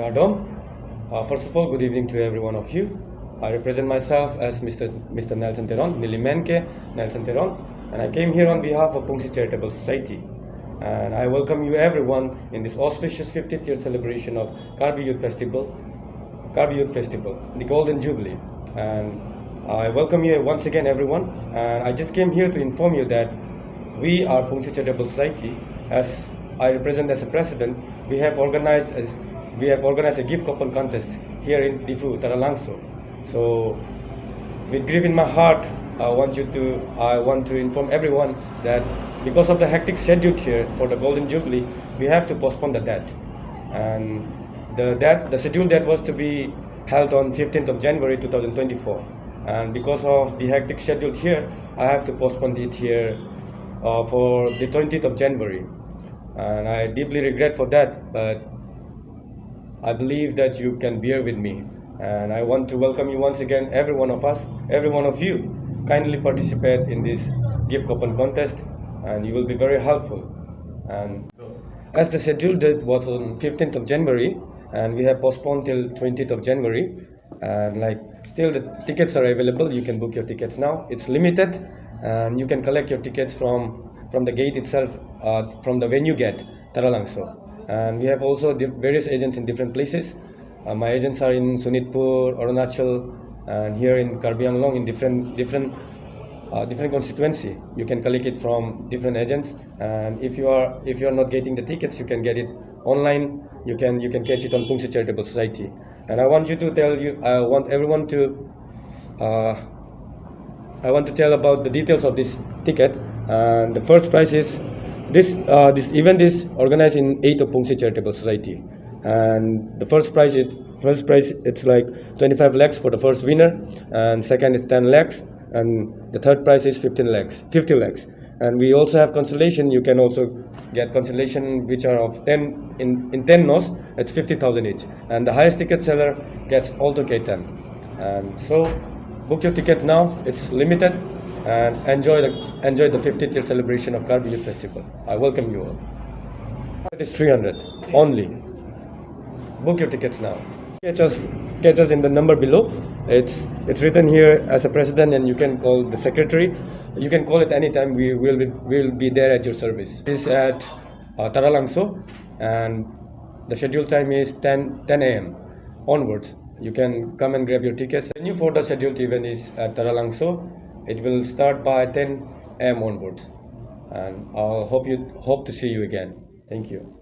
Kardom. First of all, good evening to every one of you. I represent myself as Mr. Nelson Teron, Nilimenke Nelson Teron, and I came here on behalf of Pungsi Charitable Society. And I welcome you everyone in this auspicious 50th year celebration of Karbi Youth Festival, the Golden Jubilee. And I welcome you once again everyone, and I just came here to inform you that we are Pungsi Charitable Society. As I represent as a president, we have organized a gift coupon contest here in Difu, Taralangso. So, with grief in my heart, I want to inform everyone that because of the hectic schedule here for the Golden Jubilee, we have to postpone the date. And the scheduled date was to be held on 15th of January 2024. And because of the hectic schedule here, I have to postpone it here for the 20th of January. And I deeply regret for that, but I believe that you can bear with me. And I want to welcome you once again, every one of you. Kindly participate in this gift coupon contest, and you will be very helpful. And as the scheduled date was on 15th of January, and we have postponed till 20th of January, and still the tickets are available. You can book your tickets now. It's limited, and you can collect your tickets from the gate itself, from the venue gate, Taralangso. And we have also various agents in different places. My agents are in Sunitpur, Arunachal, and here in Karbi Anglong in different constituency. You can collect it from different agents. And if you are not getting the tickets, you can get it online. You can catch it on Pungsi Charitable Society. And I want to tell about the details of this ticket. And the first prize is this event is organized in 8 of Pungsi Charitable Society. And the first prize it's like 25 lakhs for the first winner, and second is 10 lakhs, and the third prize is 50 lakhs. And we also have consolation. You can also get consolation which are of 10 in 10 nos. It's 50,000 each, and the highest ticket seller gets Alto K10. And so book your ticket now. It's limited, and enjoy the 50th year celebration of Karbi Youth Festival. I welcome you all. It is 300 only. Book your tickets now. Catch us in the number below. It's written here as a president, and you can call the secretary. You can call it anytime. We will be there at your service. It's at Taralangso, and the scheduled time is 10 a.m. onwards. You can come and grab your tickets. The venue for the scheduled event is at Taralangso. It will start by 10 a.m. onwards, and I'll hope to see you again. Thank you.